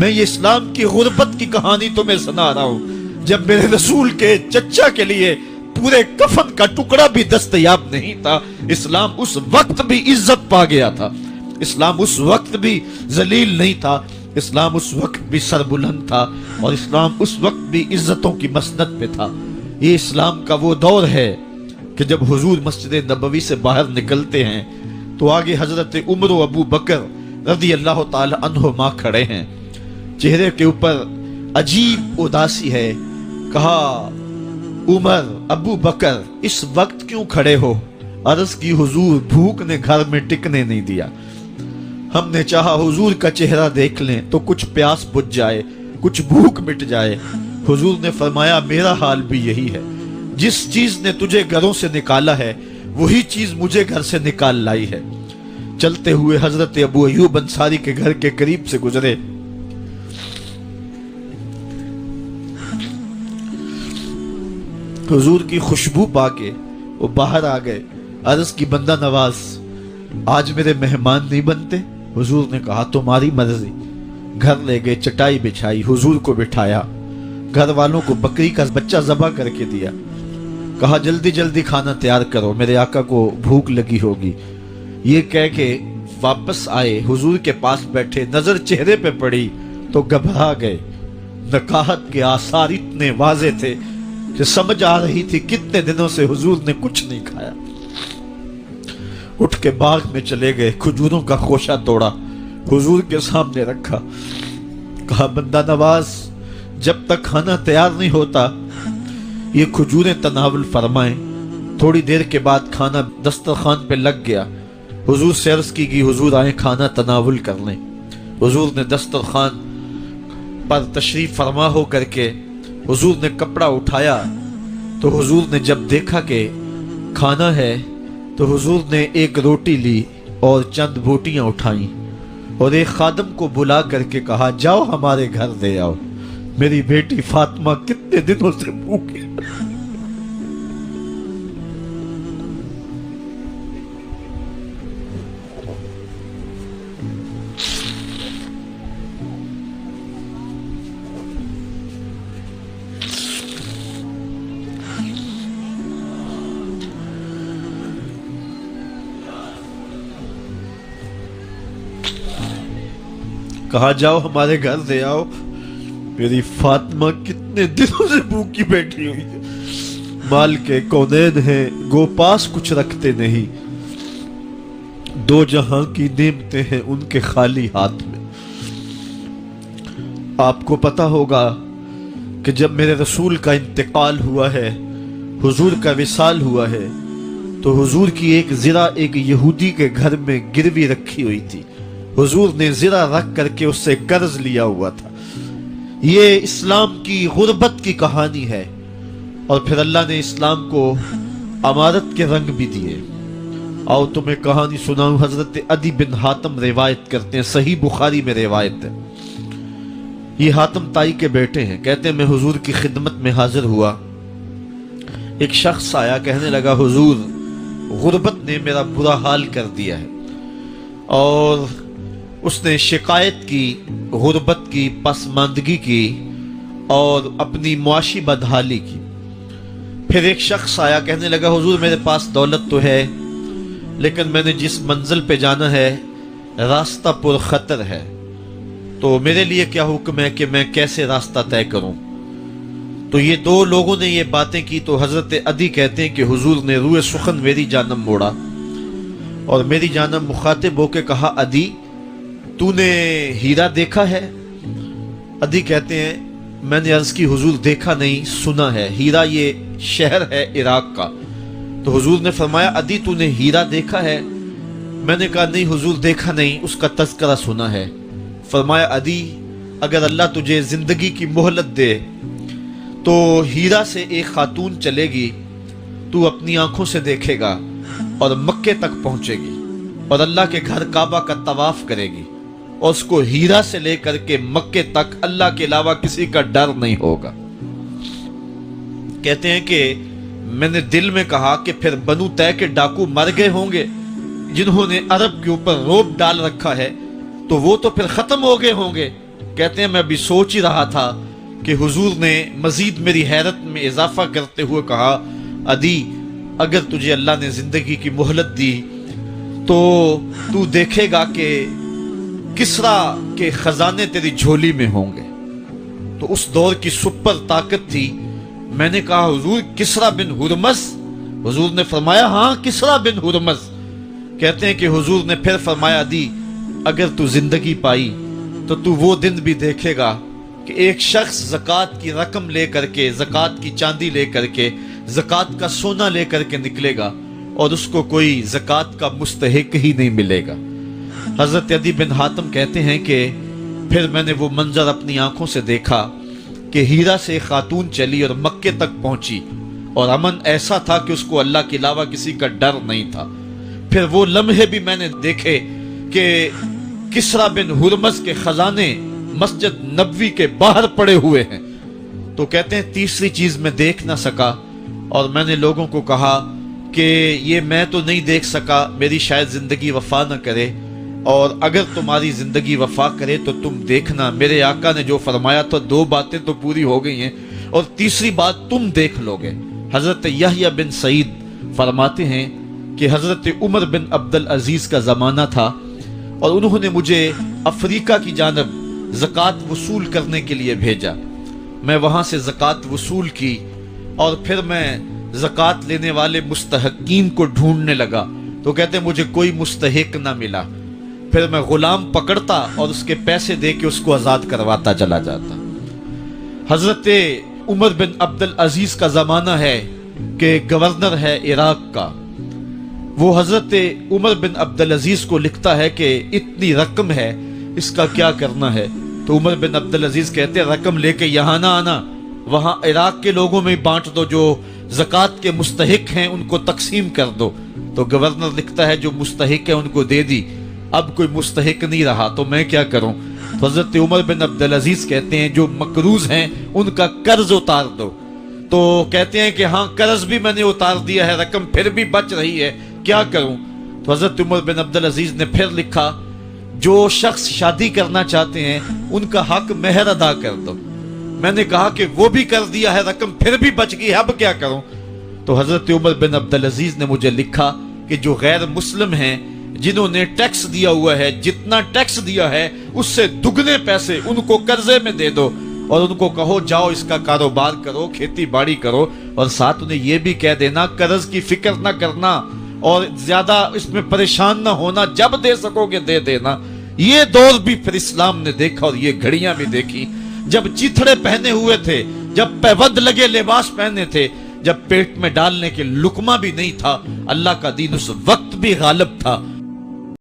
میں یہ اسلام کی غربت کی کہانی تمہیں سنا رہا ہوں، جب میرے رسول کے چچا کے لیے پورے کفن کا ٹکڑا بھی دستیاب نہیں تھا، اسلام اس وقت بھی عزت پا گیا تھا، اسلام اس وقت بھی ذلیل نہیں تھا، اسلام اس وقت بھی سربلند تھا، اور اسلام اس وقت بھی عزتوں کی مسند پہ تھا۔ یہ اسلام کا وہ دور ہے کہ جب حضور مسجد نبوی سے باہر نکلتے ہیں تو آگے حضرت عمر و ابو بکر رضی اللہ تعالی عنہما کھڑے ہیں، چہرے کے اوپر عجیب اداسی ہے۔ کہا عمر، ابو بکر اس وقت کیوں کھڑے ہو؟ عرض کی حضور بھوک نے گھر میں ٹکنے نہیں دیا، ہم نے چاہا حضور کا چہرہ دیکھ لیں تو کچھ پیاس بجھ جائے، کچھ بھوک مٹ جائے۔ حضور نے فرمایا میرا حال بھی یہی ہے، جس چیز نے تجھے گھروں سے نکالا ہے وہی چیز مجھے گھر سے نکال لائی ہے۔ چلتے ہوئے حضرت ابو ایوب انصاری کے گھر کے قریب سے گزرے، حضور کی خوشبو پا کے وہ باہر آ گئے۔ عرض کی بندہ نواز آج میرے مہمان نہیں بنتے؟ حضور نے کہا تمہاری مرضی۔ گھر لے گئے، چٹائی بچھائی، حضور کو بٹھایا، گھر والوں کو بکری کا بچہ ذبح کر کے دیا، کہا جلدی جلدی کھانا تیار کرو، میرے آقا کو بھوک لگی ہوگی۔ یہ کہہ کے واپس آئے، حضور کے پاس بیٹھے، نظر چہرے پہ پڑی تو گھبرا گئے۔ نکاحت کے آثار اتنے واضح تھے کہ سمجھ آ رہی تھی کتنے دنوں سے حضور نے کچھ نہیں کھایا۔ اٹھ کے باغ میں چلے گئے، کھجوروں کا خوشہ توڑا، حضور کے سامنے رکھا، کہا بندہ نواز جب تک کھانا تیار نہیں ہوتا یہ کھجوریں تناول فرمائیں۔ تھوڑی دیر کے بعد کھانا دسترخوان پہ لگ گیا، حضور سے عرض کی گئی حضور آئیں کھانا تناول کر لیں۔ حضور نے دسترخوان پر تشریف فرما ہو کر کے حضور نے کپڑا اٹھایا تو حضور نے جب دیکھا کہ کھانا ہے تو حضور نے ایک روٹی لی اور چند بوٹیاں اٹھائیں اور ایک خادم کو بلا کر کے کہا جاؤ ہمارے گھر دے آؤ، میری بیٹی فاطمہ کتنے دنوں سے بھوکی۔ کہا جاؤ ہمارے گھر دے آؤ، میری فاطمہ کتنے دنوں سے بھوکی بیٹھی ہوئی ہے، مال کے کونین ہیں گو پاس کچھ رکھتے نہیں، دو جہاں کی نعمتیں ہیں ان کے خالی ہاتھ میں۔ آپ کو پتا ہوگا کہ جب میرے رسول کا انتقال ہوا ہے، حضور کا وصال ہوا ہے، تو حضور کی ایک زرہ ایک یہودی کے گھر میں گروی رکھی ہوئی تھی، حضور نے زرہ رکھ کر کے اس سے قرض لیا ہوا تھا۔ یہ اسلام کی غربت کی کہانی ہے، اور پھر اللہ نے اسلام کو امارت کے رنگ بھی دیے۔ آؤ تمہیں کہانی سناؤں، حضرت عدی بن حاتم روایت کرتے ہیں، صحیح بخاری میں روایت ہے۔ یہ حاتم تائی کے بیٹے ہیں، کہتے ہیں میں حضور کی خدمت میں حاضر ہوا، ایک شخص آیا کہنے لگا حضور غربت نے میرا برا حال کر دیا ہے، اور اس نے شکایت کی، غربت کی، پسماندگی کی اور اپنی معاشی بدحالی کی۔ پھر ایک شخص آیا کہنے لگا حضور میرے پاس دولت تو ہے لیکن میں نے جس منزل پہ جانا ہے راستہ پر خطر ہے، تو میرے لیے کیا حکم ہے کہ میں کیسے راستہ طے کروں؟ تو یہ دو لوگوں نے یہ باتیں کی تو حضرت عدی کہتے ہیں کہ حضور نے روئے سخن میری جانب موڑا اور میری جانب مخاطب ہو کے کہا عدی تو نے ہیرا دیکھا ہے؟ عدی کہتے ہیں میں نے عرض کی حضور دیکھا نہیں، سنا ہے، ہیرا یہ شہر ہے عراق کا۔ تو حضور نے فرمایا عدی تو نے ہیرا دیکھا ہے؟ میں نے کہا نہیں حضور دیکھا نہیں، اس کا تذکرہ سنا ہے۔ فرمایا عدی اگر اللہ تجھے زندگی کی مہلت دے تو ہیرا سے ایک خاتون چلے گی، تو اپنی آنکھوں سے دیکھے گا اور مکے تک پہنچے گی اور اللہ کے گھر کعبہ کا طواف کرے گی، اور اس کو ہیرا سے لے کر کے مکے تک اللہ کے علاوہ کسی کا ڈر نہیں ہوگا۔ کہتے ہیں کہ میں نے دل میں کہا کہ پھر بنو طے کے ڈاکو مر گئے ہوں گے جنہوں نے عرب کے اوپر روب ڈال رکھا ہے، تو وہ تو پھر ختم ہو گئے ہوں گے، کہتے ہیں میں ابھی سوچ ہی رہا تھا کہ حضور نے مزید میری حیرت میں اضافہ کرتے ہوئے کہا عدی اگر تجھے اللہ نے زندگی کی مہلت دی تو تو دیکھے گا کہ کسرا کے خزانے تیری جھولی میں ہوں گے۔ تو اس دور کی سپر طاقت تھی۔ میں نے کہا حضور کسرا بن ہرمز؟ حضور نے فرمایا ہاں کسرا بن ہرمز۔ کہتے ہیں کہ حضور نے پھر فرمایا عدی اگر تو زندگی پائی تو تو وہ دن بھی دیکھے گا کہ ایک شخص زکوٰۃ کی رقم لے کر کے، زکوٰۃ کی چاندی لے کر کے، زکوٰۃ کا سونا لے کر کے نکلے گا اور اس کو کوئی زکوٰۃ کا مستحق ہی نہیں ملے گا۔ حضرت عدی بن حاتم کہتے ہیں کہ پھر میں نے وہ منظر اپنی آنکھوں سے دیکھا کہ ہیرا سے ایک خاتون چلی اور مکے تک پہنچی اور امن ایسا تھا کہ اس کو اللہ کے علاوہ کسی کا ڈر نہیں تھا۔ پھر وہ لمحے بھی میں نے دیکھے کہ کسرا بن ہرمز کے خزانے مسجد نبوی کے باہر پڑے ہوئے ہیں۔ تو کہتے ہیں تیسری چیز میں دیکھ نہ سکا اور میں نے لوگوں کو کہا کہ یہ میں تو نہیں دیکھ سکا، میری شاید زندگی وفا نہ کرے، اور اگر تمہاری زندگی وفا کرے تو تم دیکھنا میرے آقا نے جو فرمایا تو دو باتیں تو پوری ہو گئی ہیں اور تیسری بات تم دیکھ لو گے۔ حضرت یحییٰ بن سعید فرماتے ہیں کہ حضرت عمر بن عبدالعزیز کا زمانہ تھا اور انہوں نے مجھے افریقہ کی جانب زکوٰۃ وصول کرنے کے لیے بھیجا۔ میں وہاں سے زکوٰۃ وصول کی اور پھر میں زکوٰۃ لینے والے مستحقین کو ڈھونڈنے لگا تو کہتے ہیں مجھے کوئی مستحق نہ ملا۔ پھر میں غلام پکڑتا اور اس کے پیسے دے کے اس کو آزاد کرواتا چلا جاتا۔ حضرت عمر بن عبدالعزیز کا زمانہ ہے کہ گورنر ہے عراق کا، وہ حضرت عمر بن عبدالعزیز کو لکھتا ہے کہ اتنی رقم ہے اس کا کیا کرنا ہے؟ تو عمر بن عبدالعزیز کہتے ہیں رقم لے کے یہاں نہ آنا، وہاں عراق کے لوگوں میں بانٹ دو، جو زکوٰۃ کے مستحق ہیں ان کو تقسیم کر دو۔ تو گورنر لکھتا ہے جو مستحق ہے ان کو دے دی، اب کوئی مستحق نہیں رہا تو میں کیا کروں؟ تو حضرت عمر بن عبدالعزیز کہتے ہیں جو مقروض ہیں ان کا قرض اتار دو۔ تو کہتے ہیں کہ ہاں قرض بھی میں نے اتار دیا ہے، رقم پھر بھی بچ رہی ہے، کیا کروں؟ تو حضرت عمر بن عبدالعزیز نے پھر لکھا جو شخص شادی کرنا چاہتے ہیں ان کا حق مہر ادا کر دو۔ میں نے کہا کہ وہ بھی کر دیا ہے، رقم پھر بھی بچ گئی ہے، اب کیا کروں؟ تو حضرت عمر بن عبدالعزیز نے مجھے لکھا کہ جو غیر مسلم ہیں جنہوں نے ٹیکس دیا ہوا ہے، جتنا ٹیکس دیا ہے اس سے دگنے پیسے ان کو قرضے میں دے دو اور ان کو کہو جاؤ اس کا کاروبار کرو، کھیتی باڑی کرو، اور ساتھ انہیں یہ بھی کہہ دینا قرض کی فکر نہ کرنا اور زیادہ اس میں پریشان نہ ہونا، جب دے سکو گے دے دینا۔ یہ دور بھی پھر اسلام نے دیکھا اور یہ گھڑیاں بھی دیکھی، جب چتھڑے پہنے ہوئے تھے، جب پیوند لگے لباس پہنے تھے، جب پیٹ میں ڈالنے کے لقمہ بھی نہیں تھا، اللہ کا دین اس وقت بھی غالب تھا